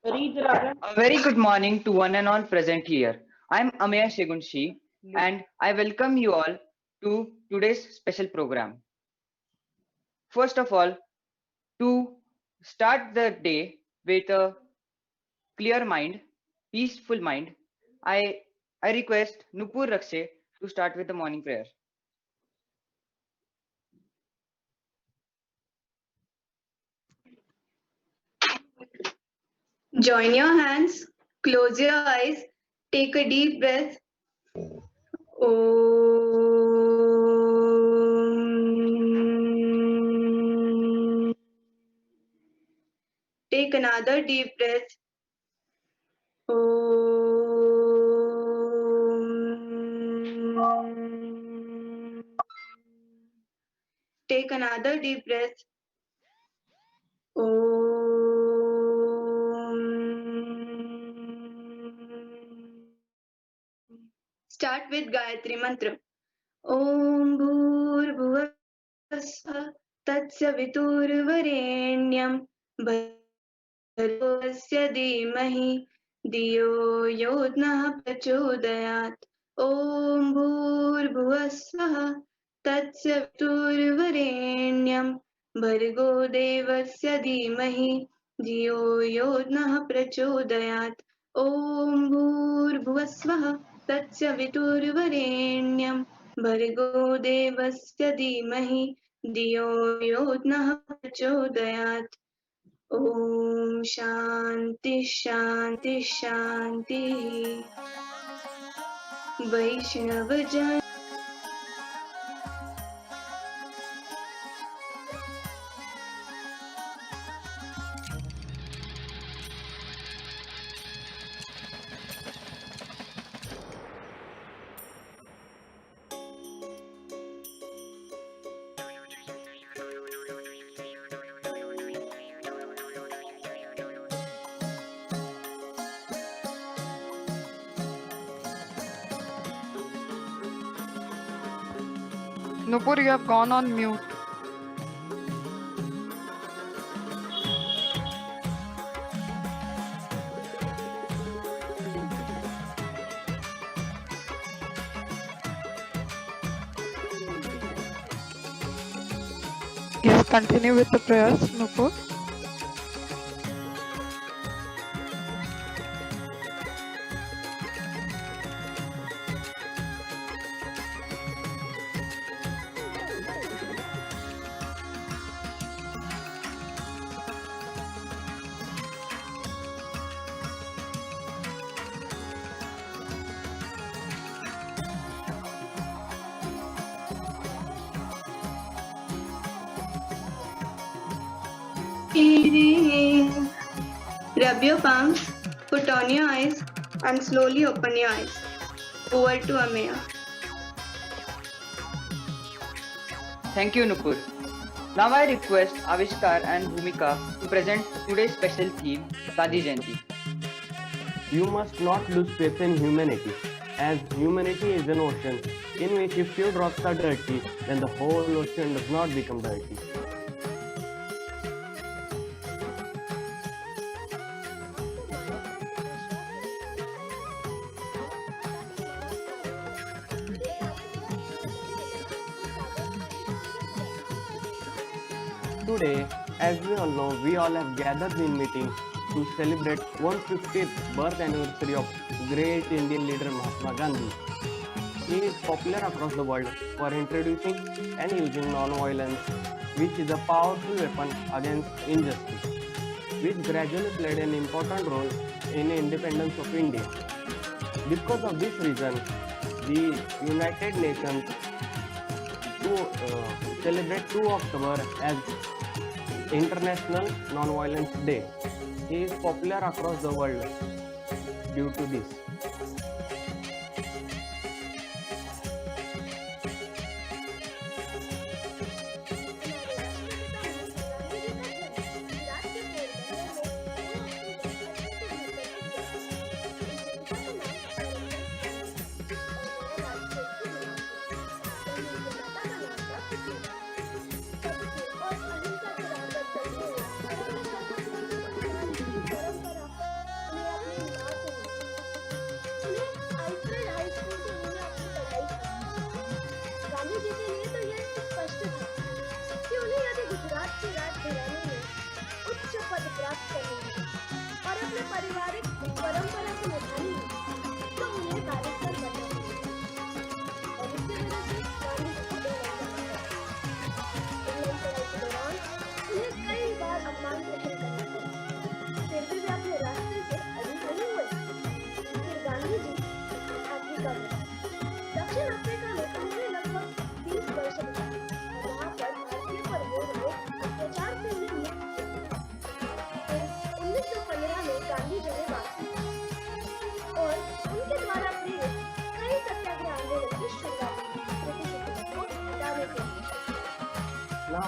A very good morning to one and all present here. I'm Ameya Shegunshi and I welcome you all to today's special program. First of all, to start the day with a clear mind, peaceful mind, I I request Nupur Rakshe to start with the morning prayer. Join your hands, close your eyes, take a deep breath. Om. Take another deep breath. Om. Take another deep breath. Start with Gayatri Mantra. Om Bhurbhuvasvah Tatsavituurvarenyam Bhargovasya Dhimahi Diyo Yodnah Prachodayat. Om Bhurbhuvasvah Tatsavituurvarenyam Bhargo Devasya Dhimahi Diyo Yodnah Prachodayat. Om Bhurbhuvasvah तत्सवितुर्वरेण्यं भर्गो देवस्य धीमहि धियो यो नः प्रचोदयात्. ॐ शान्ति शान्ति शान्तिः. वैष्णवजन Nupur, you have gone on mute. Yes, continue with the prayers, Nupur. Rub your palms, put on your eyes, and slowly open your eyes. Over to Ameya. Thank you, Nupur. Now I request Avishkar and Bhumika to present today's special theme, Gandhi Jayanti. You must not lose faith in humanity, as humanity is an ocean in which if few drops are dirty, then the whole ocean does not become dirty. Today, as we all know, we all have gathered in meeting to celebrate 150th birth anniversary of great Indian leader Mahatma Gandhi. He is popular across the world for introducing and using non-violence, which is a powerful weapon against injustice, which gradually played an important role in the independence of India. Because of this reason, the United Nations to celebrate 2 October as International Non-Violence Day. He is popular across the world due to this.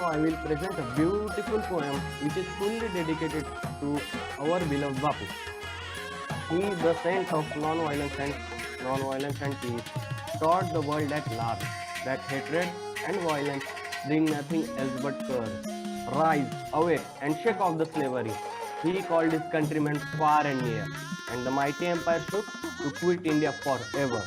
I will present a beautiful poem which is fully dedicated to our beloved Bapu. He is the saint of non-violence and peace, taught the world at large that hatred and violence bring nothing else but curse. Rise, awake, and shake off the slavery. He called his countrymen far and near, and the mighty empire shook to quit India forever.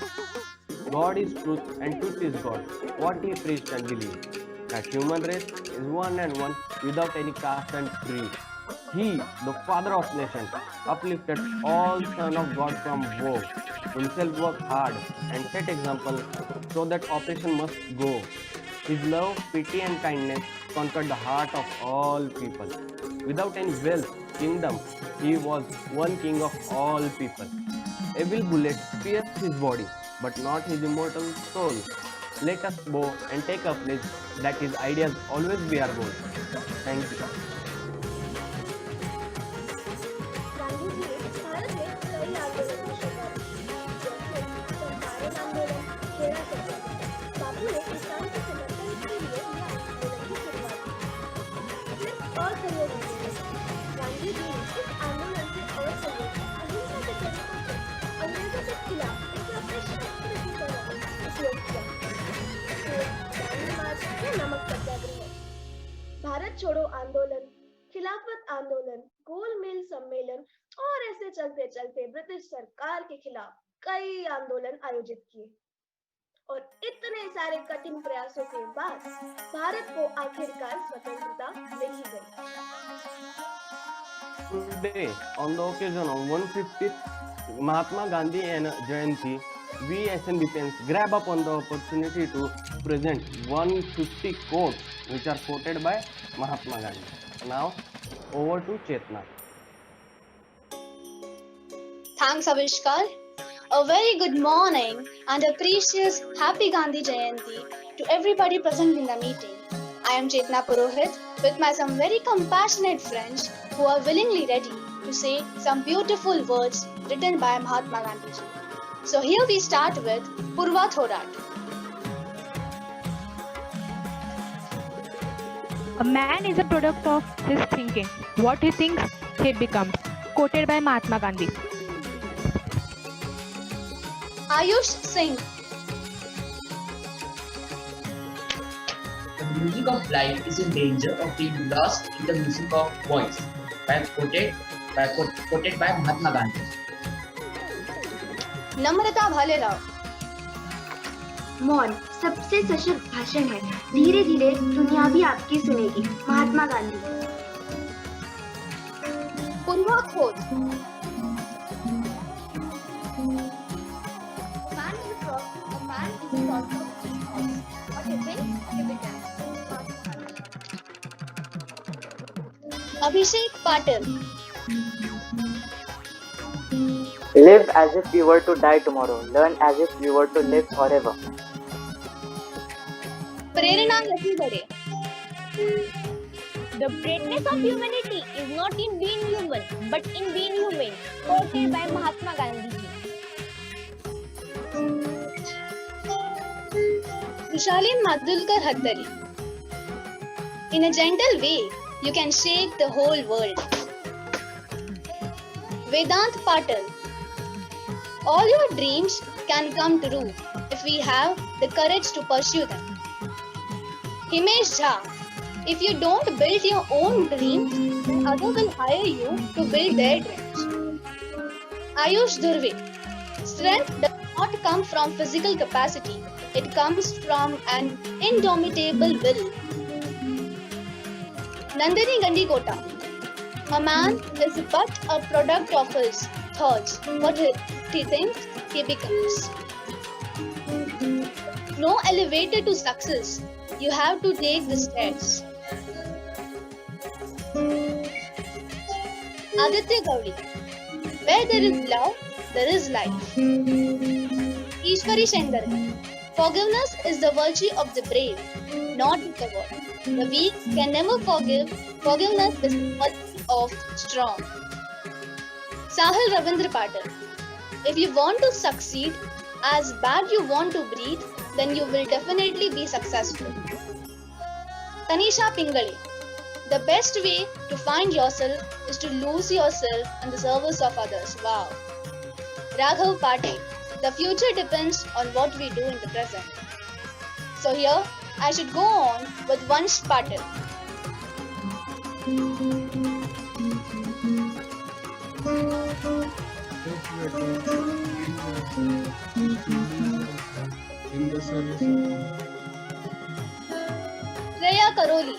God is truth and truth is God. What he preached and believed. That human race is one and one without any caste and creed. He, the father of nations, uplifted all sons of God from woe. Himself worked hard and set example so that oppression must go. His love, pity and kindness conquered the heart of all people. Without any wealth, kingdom, he was one king of all people. Evil bullet pierced his body, but not his immortal soul. Let us bow and take a pledge that his ideas always be our goal. Thank you. Gandhi ji इस आंदोलन के अवसर में अहिंसा के तरीकों से अंग्रेजों के खिलाफ उनके अपने शस्त्र की तरह उपयोग किया। दांडी मार्च या नमक सत्याग्रह, भारत छोड़ो आंदोलन, खिलाफत आंदोलन, गोलमेज सम्मेलन और ऐसे चलते चलते ब्रिटिश सरकार के खिलाफ कई आंदोलन आयोजित किए और इतने सारे कठिन प्रयासों के बाद भारत को आखिरकार स्वतंत्रता मिल ही गई। Today, on the occasion of 150th Mahatma Gandhi Jayanti, we SNBPNs grab upon the opportunity to present 150 quotes which are quoted by Mahatma Gandhi. Now, over to Chetna. Thanks, Avishkar. A very good morning and a precious happy Gandhi Jayanti to everybody present in the meeting. I am Chetna Purohit with my some very compassionate friends who are willingly ready to say some beautiful words written by Mahatma Gandhi ji. So here we start with Purva Thorat. A man is a product of his thinking. What he thinks, he becomes. Quoted by Mahatma Gandhi. Ayush Singh. The music of life is in danger of being lost in the music of voice. Quoted by Mahatma Gandhi. Namrata Bhalerao. मौन सबसे सशक्त भाषण है, धीरे धीरे दुनिया भी आपकी सुनेगी। Mahatma Gandhi. Purva Khod. Man is a product of his thoughts. What he thinks, he becomes. Abhishek Patil. Live as if you were to die tomorrow. Learn as if you were to live forever. Prerna Latibade. The greatness of humanity is not in being human, but in being humane. Quoted by Mahatma Gandhi ji. Vishali Madhulkar Hattari. In a gentle way, you can shake the whole world. Vedant Patil. All your dreams can come true if we have the courage to pursue them. Himesh Jha. If you don't build your own dreams, then others will hire you to build their dreams. Ayush Dhurve. Strength does not come from physical capacity. It comes from an indomitable will. Nandini Gandikota. A man is but a product of his thoughts. What he thinks, he becomes. No elevator to success. You have to take the stairs. Aditya Gauri. Where there is love, there is life. Ishwari Shendarkar. Forgiveness is the virtue of the brave, not the coward. The weak can never forgive. Forgiveness is the virtue of strong. Sahil Ravindra Patil. If you want to succeed, as bad you want to breathe, then you will definitely be successful. Tanisha Pingali. The best way to find yourself is to lose yourself in the service of others. Wow. Raghav Patil. The future depends on what we do in the present. So here, I should go on with Vansh Patil. Shreya Karoli.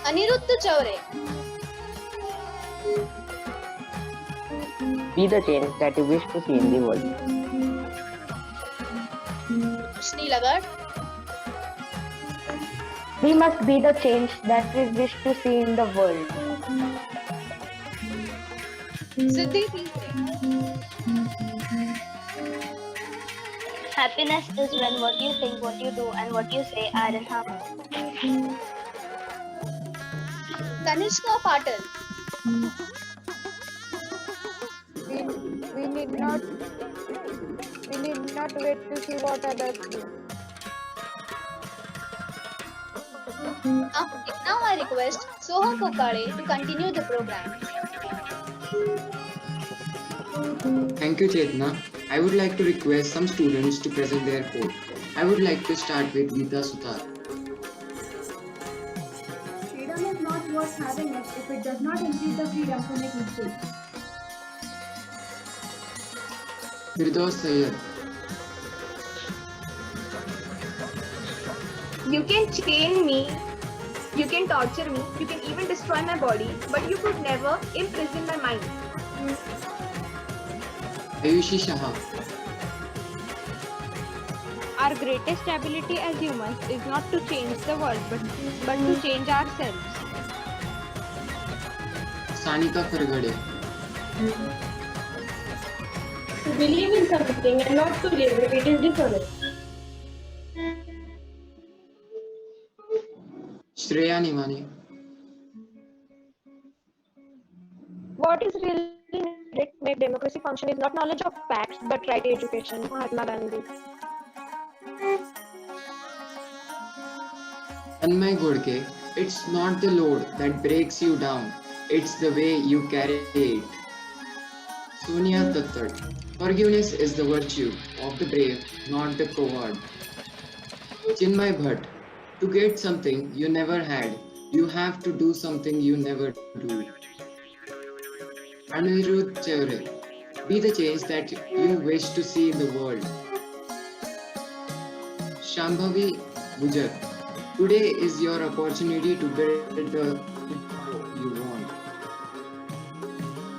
Anirudh Chaure. Be the change that you wish to see in the world. Shni Lagarde. We must be the change that we wish to see in the world. Siddhi Tingre. Happiness is when what you think, what you do, and what you say are in harmony. Tanishka Patil. We need not wait to see what others do. Now I request Soham Pokare to continue the program. Thank you, Chetna. I would like to request some students to present their code. I would like to start with Geeta Sutar. Freedom is not worth having it if it does not increase the freedom to make mistakes. Firdaus Sayyed. You can chain me, you can torture me, you can even destroy my body, but you could never imprison my mind. Ayushi Shah. Our greatest ability as humans is not to change the world, but to change ourselves. Sanika Fargade. To believe in something and not to live it, it is dishonest. Shreya Nimani. What is really needed to make democracy function is not knowledge of facts, but right education. Mahatma Gandhi. Tanmay Godke. It's not the load that breaks you down, it's the way you carry it. Sonia Tattar. Forgiveness is the virtue of the brave, not the coward. Chinmay Bhatt. To get something you never had, you have to do something you never do. Anirudh Chaure. Be the change that you wish to see in the world. Shambhavi Gujar. Today is your opportunity to build the tomorrow you want.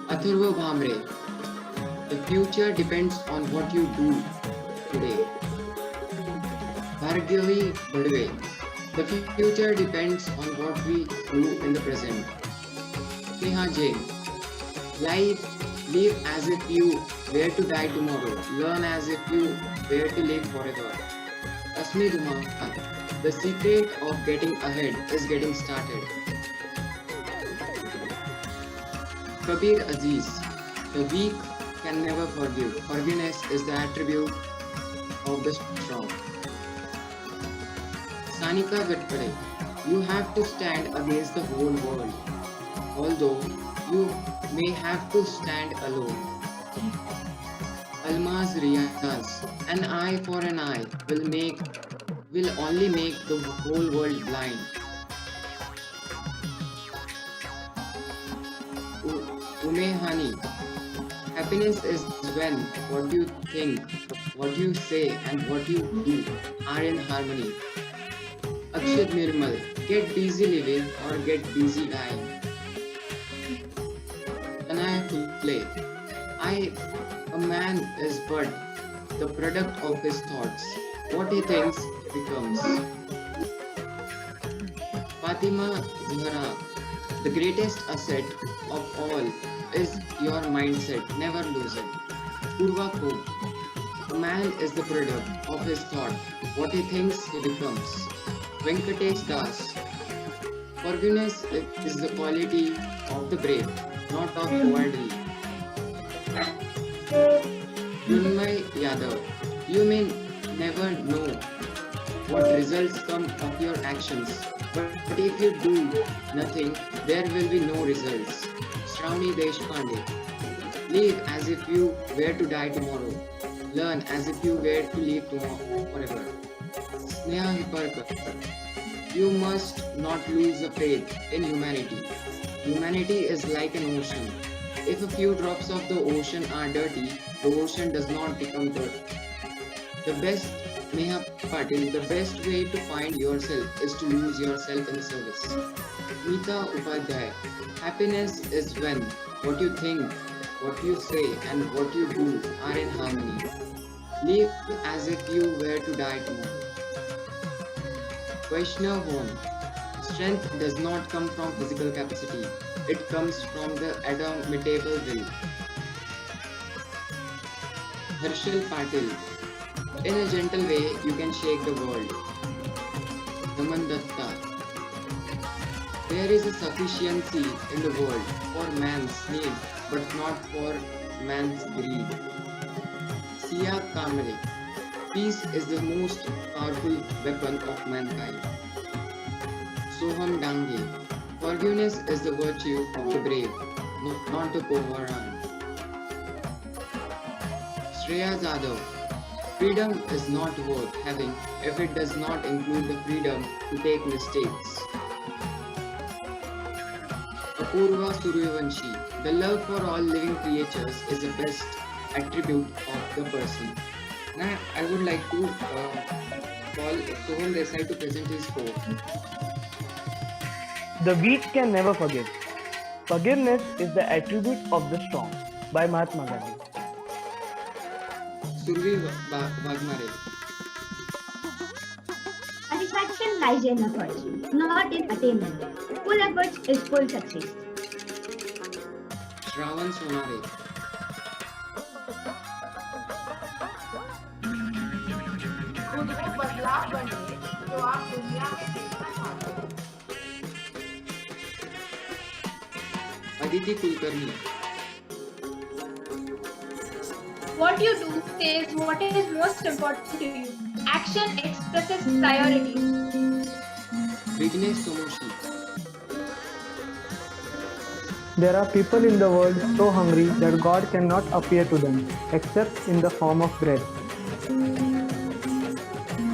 Athurva Bhamre. The future depends on what you do today. Bhargavi Badve. The future depends on what we do in the present. Neha Jain. Live as if you were to die tomorrow. Learn as if you were to live forever. Asmi Duma. The secret of getting ahead is getting started. Kabir Aziz. The weak can never forgive. Forgiveness is the attribute of the strong. Sanika Gatpade. You have to stand against the whole world, although you may have to stand alone. Almaz Riyaz. An eye for an eye will only make the whole world blind. Ume Hani. Happiness is when what you think, what you say, and what you do are in harmony. Akshat Nirmal. Get busy living or get busy dying. Tanaya Khule. A man is but the product of his thoughts. What he thinks becomes. Fatima Zahra. The greatest asset of all is your mindset. Never lose it. Purva Khod. A man is the product of his thought. What he thinks he becomes. Venkatesh Das. Forgiveness is the quality of the brave, not of cowardly. Runmay Yadav, you may never know what results come of your actions, but if you do nothing, there will be no results. Shravani Deshpande, live as if you were to die tomorrow. Learn as if you were to live tomorrow forever. Sneha Hiparkar, you must not lose the faith in humanity. Humanity is like an ocean. If a few drops of the ocean are dirty, the ocean does not become dirt. The best, Neha Patil, the best way to find yourself is to lose yourself in service. Meeta Upadhyay, happiness is when what you think, what you say, and what you do are in harmony. Live as if you were to die tomorrow. Vaishnav Home, strength does not come from physical capacity, it comes from the indomitable will. Harshal Patil, in a gentle way, you can shake the world. Naman Datta, there is a sufficiency in the world for man's need, but not for man's greed. Sia Kamale, peace is the most powerful weapon of mankind. Soham Dange, forgiveness is the virtue of the brave, not the overrun. Shreya Jadhav, freedom is not worth having if it does not include the freedom to take mistakes. Apurva Suryavanshi, the love for all living creatures is the best attribute of the person. Now, I would like to call Soham Desai to present his quote. The weak can never forgive. Forgiveness is the attribute of the strong. By Mahatma Gandhi. Survi Vagmare. Satisfaction lies in effort, not in attainment. Full effort is full success. Shravan Sonare. खुद में बदलाव बने तो आप दुनिया में देखना चाहते हो. Aditi Kulkarni. What you do says what is most important to you. Action expresses priorities. Vignesh Somoshi. There are people in the world so hungry that God cannot appear to them except in the form of bread.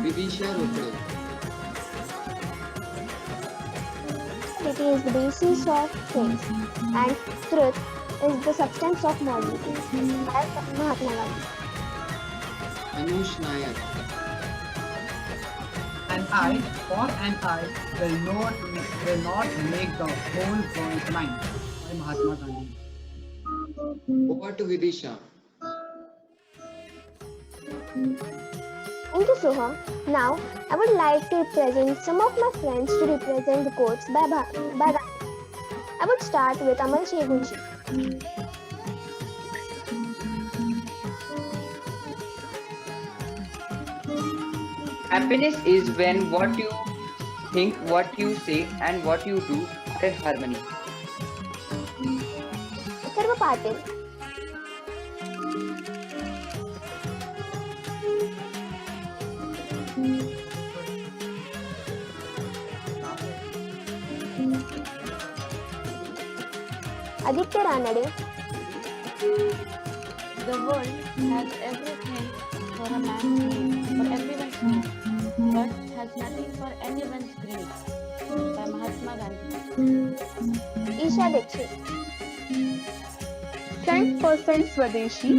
Vidisha Rotre. It is the basis of things, and truth is the substance of morality. By Mahatma Gandhi. Anush Nayak. An eye for an eye will not make the whole world blind. By Mahatma Gandhi. Over to Vidisha. Thank you, Soham. Now, I would like to present some of my friends to represent the quotes by Gandhi. I would start with Amal Shegunshi. Happiness is when what you think, what you say, and what you do are in harmony. Atharva Patil. Aditya Ranade. The world has everything for a man's need, for everyone's need, but has nothing for anyone's greed. By Mahatma Gandhi. Isha Dixit. 10% Swadeshi,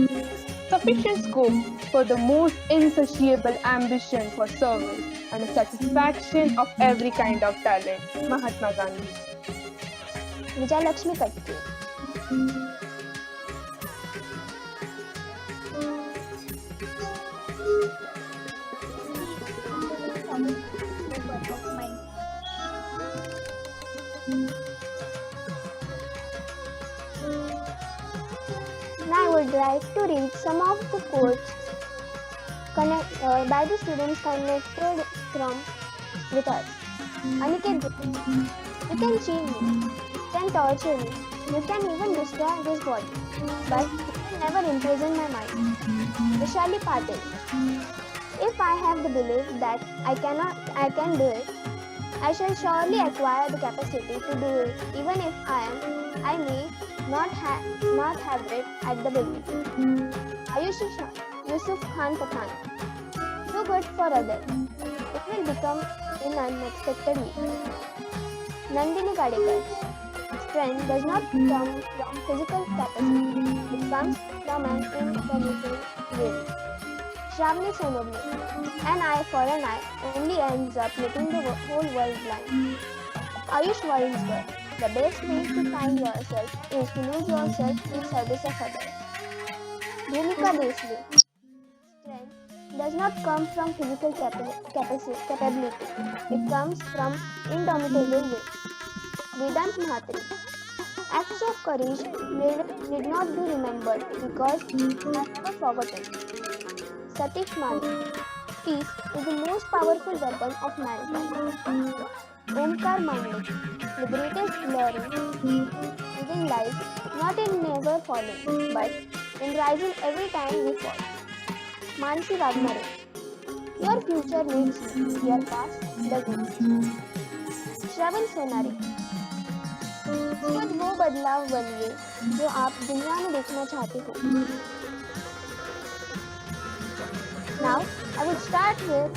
sufficient scope for the most insatiable ambition for service and a satisfaction of every kind of talent. Mahatma Gandhi. Vijay Lakshmi Katke. Now I would like to read some of the quotes by the students connected from with us. Aniket Gupta. You can chain me, you can torture me, you can even destroy this body, but you can never imprison my mind. Vishali Patil. If I have the belief that I can do it, I shall surely acquire the capacity to do it, even if I may not have it at the beginning. Yusuf Khan Pathan. Do good for others. It will become in unexpected way. Nandini Kadekar. Strength does not come from physical capacity. It comes from an intellectual will. Shravani Sonobne. An eye for an eye only ends up making the whole world blind. Ayush Warinswar. The best way to find yourself is to lose yourself in service of others. Bhumika Desli. Strength does not come from physical capability. It comes from indomitable will. Vedant Mhatri. Acts of courage need not be remembered because they are never forgotten. Satish Mani. Peace is the most powerful weapon of mankind. Omkar Mandik. The greatest glory is in life, not in never falling, but in rising every time we fall. Mansi Vagnare. Your future needs you, your past doesn't. Shravan Sonare. खुद वो बदलाव बनिए जो आप दुनिया में देखना चाहते हो. Now, I would start with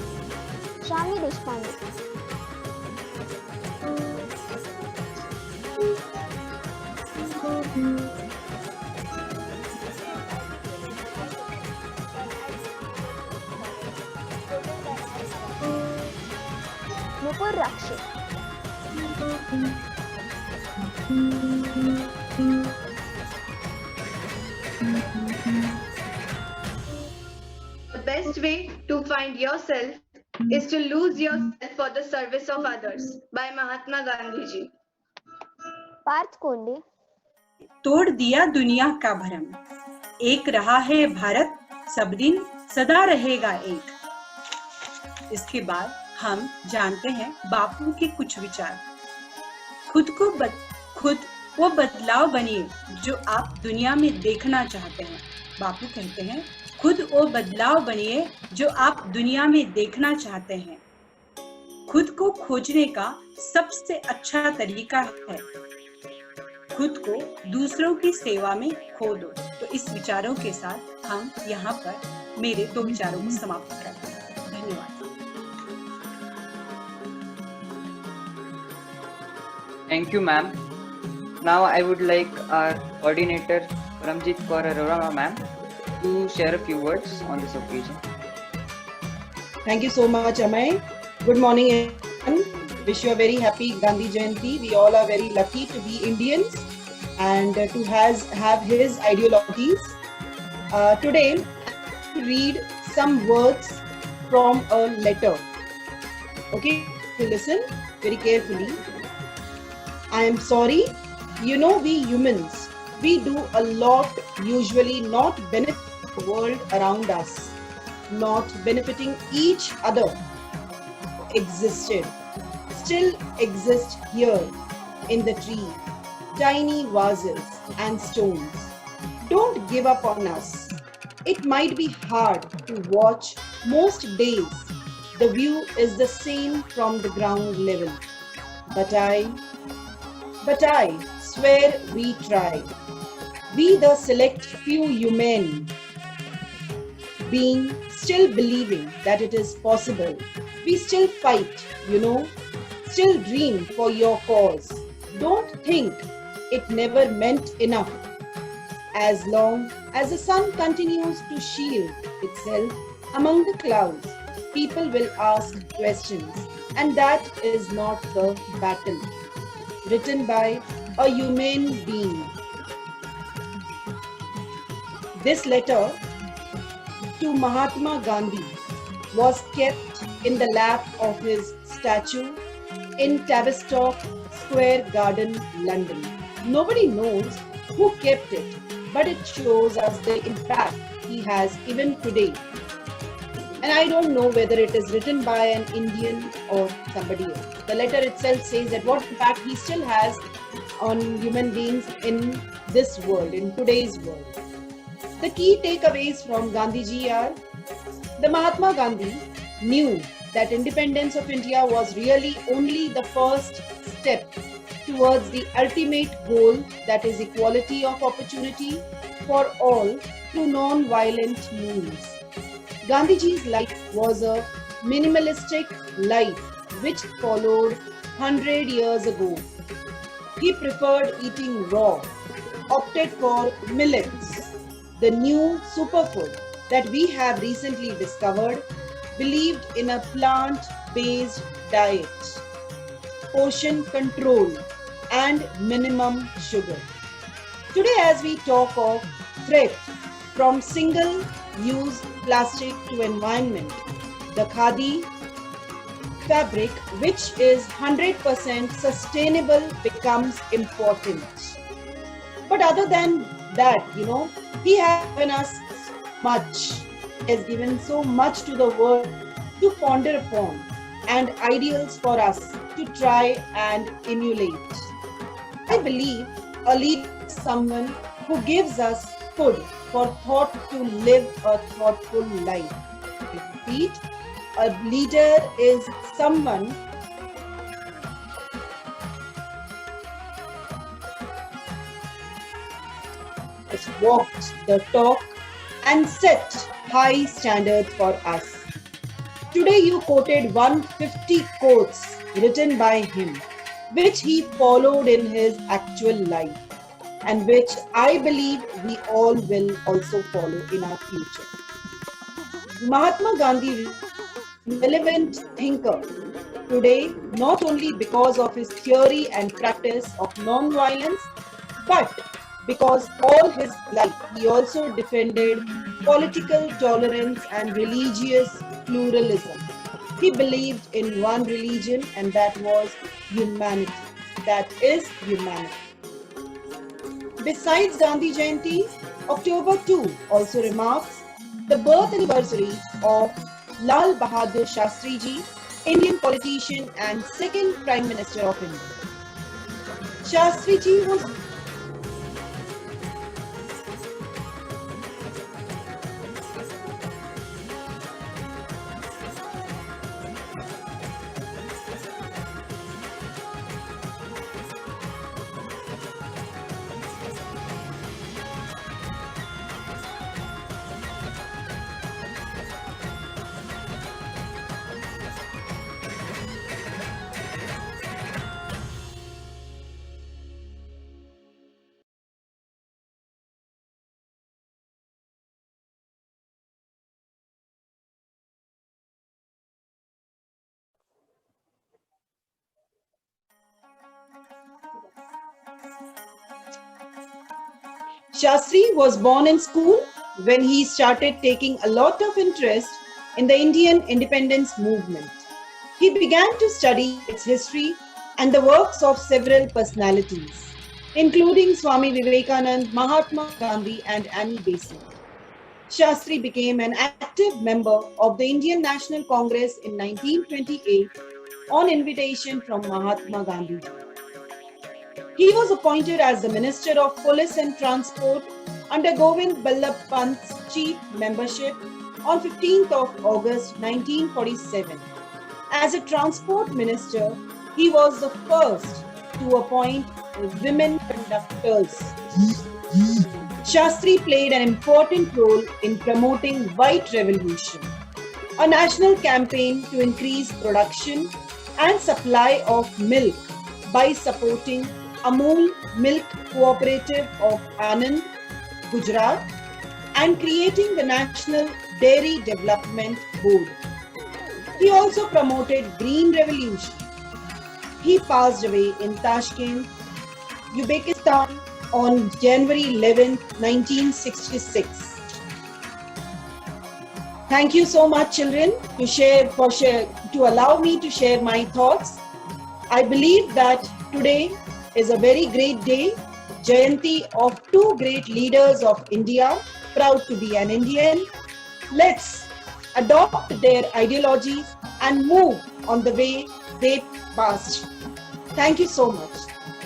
Shamini Deshpande. Nupur Rakshit. The best way to find yourself is to lose yourself for the service of others by Mahatma Gandhi ji. Partha कोंडे. तोड़ दिया दुनिया का भरम, एक रहा है भारत, सब दिन सदा रहेगा एक। इसके बाद हम जानते हैं बापू के कुछ विचार। खुद वो बदलाव बनिए जो आप दुनिया में देखना चाहते हैं। बापू कहते हैं खुद वो बदलाव बनिए जो आप दुनिया में देखना चाहते हैं। खुद को खोजने का सबसे अच्छा तरीका है खुद को दूसरों की सेवा में खो दो। तो इस विचारों के साथ हम यहाँ पर मेरे 2 विचारों को समाप्त करते हैं। धन्यवाद। Thank you, ma'am. Now I would like our coordinator Ramjit Kaur Arora ma'am to share a few words on this occasion. Thank you so much, Amay. Good morning, everyone. Wish you a very happy Gandhi Jayanti. We all are very lucky to be Indians and to have his ideologies. Today, I will read some words from a letter. Okay, to listen very carefully. I am sorry. You know, we humans, we do a lot usually not benefit the world around us, not benefiting each other. Existed, still exist here in the tree, tiny vases and stones. Don't give up on us. It might be hard to watch most days. The view is the same from the ground level. But I swear we try. We the select few human being still believing that it is possible. We still fight, still dream for your cause. Don't think it never meant enough. As long as the sun continues to shield itself among the clouds, people will ask questions, and that is not the battle. Written by a human being. This letter to Mahatma Gandhi was kept in the lap of his statue in Tavistock Square Garden, London. Nobody knows who kept it, but it shows us the impact he has even today. And I don't know whether it is written by an Indian or somebody else. the letter itself says that what impact he still has on human beings in this world, in today's world. The key takeaways from Gandhiji are: the Mahatma Gandhi knew that independence of India was really only the first step towards the ultimate goal, that is equality of opportunity for all through non-violent means. Gandhiji's life was a minimalistic life which followed 100 years ago. He preferred eating raw, opted for millets, the new superfood that we have recently discovered, believed in a plant-based diet, portion control, and minimum sugar. Today, as we talk of threat from single-use plastic to environment, the khadi fabric, which is 100% sustainable, becomes important. But other than that, he has given us much. He has given so much to the world to ponder upon and ideals for us to try and emulate. I believe a leader is someone who gives us food for thought to live a thoughtful life. I repeat, a leader is someone has walked the talk and set high standards for us. Today you quoted 150 quotes written by him, which he followed in his actual life, and which I believe we all will also follow in our future. Mahatma Gandhi, relevant thinker today, not only because of his theory and practice of non-violence, but because all his life he also defended political tolerance and religious pluralism. He believed in one religion, and that was humanity. That is humanity. Besides Gandhi Jayanti, October 2 also remarks the birth anniversary of Lal Bahadur Shastri Ji, Indian politician and second Prime Minister of India. Shastri Ji was Shastri was born in school when he started taking a lot of interest in the Indian independence movement. He began to study its history and the works of several personalities, including Swami Vivekanand, Mahatma Gandhi, and Annie Besant. Shastri became an active member of the Indian National Congress in 1928 on invitation from Mahatma Gandhi. He was appointed as the Minister of Police and Transport under Govind Ballabh Pant's chief membership on 15th of August 1947. As a transport minister, he was the first to appoint women conductors. Shastri played an important role in promoting White Revolution, a national campaign to increase production and supply of milk by supporting Amul Milk Cooperative of Anand, Gujarat, and creating the National Dairy Development Board. He also promoted Green Revolution. He passed away in Tashkent, Uzbekistan on January 11, 1966. Thank you so much, children, to allow me to share my thoughts. I believe that today is a very great day, Jayanti of two great leaders of India, proud to be an Indian. Let's adopt their ideologies and move on the way they past. Thank you so much.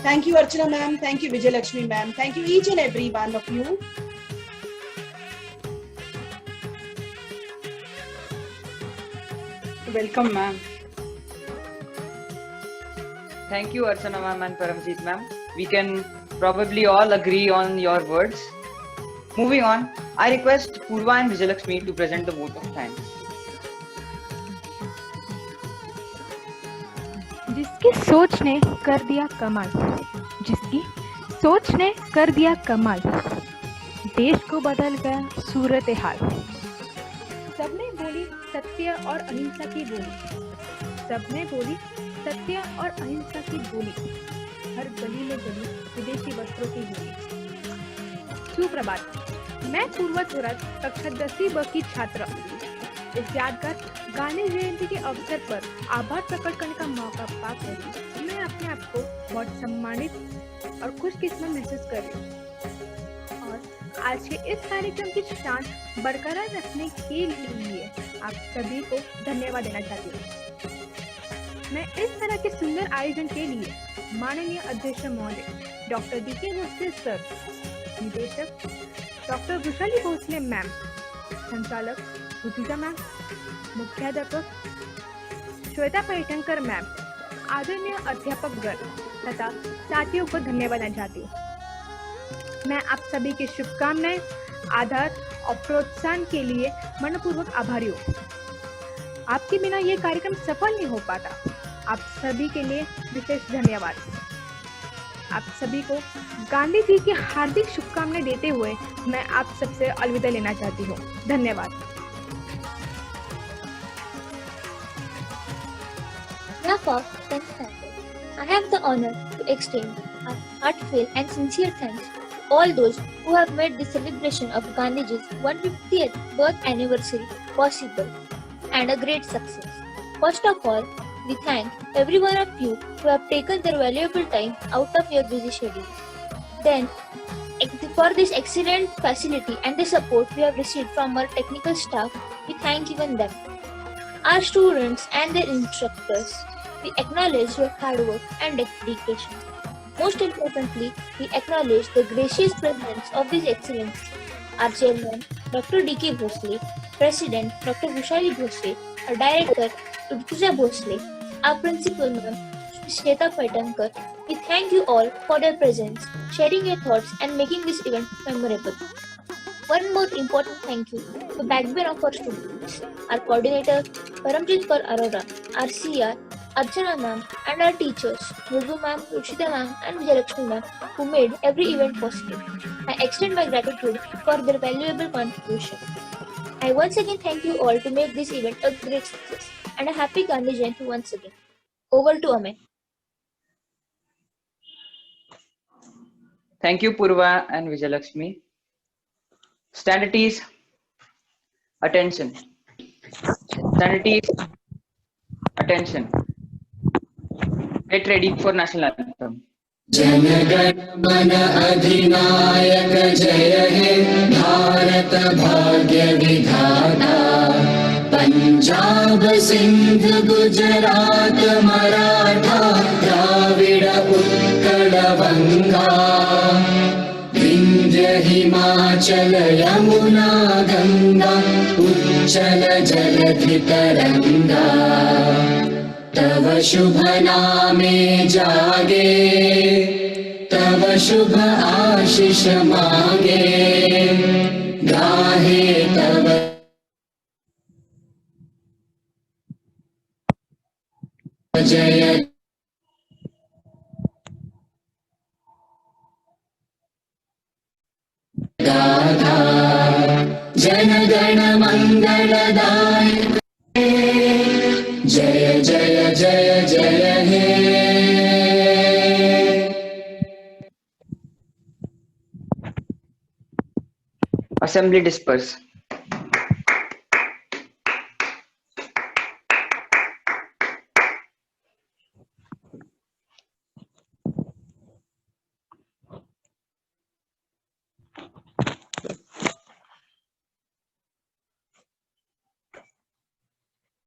Thank you, Archana ma'am. Thank you, Vijay Lakshmi ma'am. Thank you, each and every one of you. Welcome, ma'am. Thank you, Archana ma'am and Paramjeet ma'am. We can probably all agree on your words. Moving on, I request Purva and Vijayalakshmi to present the vote of thanks. जिसकी सोच ने कर दिया कमाल, जिसकी सोच ने कर दिया कमाल, देश को बदल गया सूरत हाल। सबने बोली सत्य और अहिंसा की बोली, सबने बोली सत्य और अहिंसा की बोली, हर गली में गली विदेशी वस्त्रों की बोली। सुप्रभात, मैं पूर्वा थोरात कक्षा 10वीं ब की छात्रा इस यादगार गांधी जयंती के अवसर पर आभार प्रकट करने का मौका पाकर मैं अपने आप को बहुत सम्मानित और खुशकिस्मत महसूस कर रही हूँ। और आज के इस कार्यक्रम की शान बरकरार रखने के लिए आप सभी को धन्यवाद देना चाहती हूँ। मैं इस तरह के सुंदर आयोजन के लिए माननीय अध्यक्ष महोदय डॉक्टर डी.के. भोसले सर, निदेशक डॉक्टर वृषाली भोसले मैम, संचालक ऋतुजा मैम, मुख्याध्यापक श्वेता पैठणकर मैम, आदरणीय अध्यापकगण तथा साथियों को धन्यवाद देना चाहती हूँ। मैं आप सभी की शुभकामनाएं, आधार और प्रोत्साहन के लिए मनपूर्वक आभारी हूँ। आपके बिना ये कार्यक्रम सफल नहीं हो पाता। आप सभी के लिए विशेष धन्यवाद। आप सभी को गांधी जी की हार्दिक शुभकामनाएं देते हुए मैं आप सबसे अलविदा लेना चाहती हूँ। धन्यवाद। Therefore, I have the honor to extend our heartfelt and sincere thanks to all those who have made the celebration of Gandhiji's 150th birth anniversary possible and a great success. First of all, we thank every one of you who have taken their valuable time out of your busy schedule. Then, for this excellent facility and the support we have received from our technical staff, we thank even them. Our students and their instructors, we acknowledge your hard work and dedication. Most importantly, we acknowledge the gracious presence of His Excellency, our Chairman, Dr. D.K. Bhosle, President, Dr. Vishali Bhosle, our Director, Ritija Bhosle, our Principal, Ma'am, Shweta Paitankar. We thank you all for your presence, sharing your thoughts and making this event memorable. One more important thank you to the backbone of our students, our coordinator, Paramjit Kaur Arora, our CR, Archana ma'am, and our teachers, Murgu ma'am, Ruchita ma'am, and Vijayalakshmi ma'am, who made every event possible. I extend my gratitude for their valuable contribution. I once again thank you all to make this event a great success, and a happy Gandhi Jayanti once again. Over to Amay. Thank you, Purva and Vijayalakshmi. Stand at ease. Attention. Stand at ease. Attention. Get ready for national anthem. जनगण मन अधिनायक जय हे भारत भाग्य विधाता पंजाब सिंध गुजरात मराठा द्राविड़ उत्कल बंगा विंध्य हिमाचल यमुना गंगा उच्चल जलधि तरंगा तव शुभ नामे जागे तव शुभ आशीष मांगे गाहे तव जय गाथा जन गण मंगलदायक जय जय जय जय हे Assembly disperse.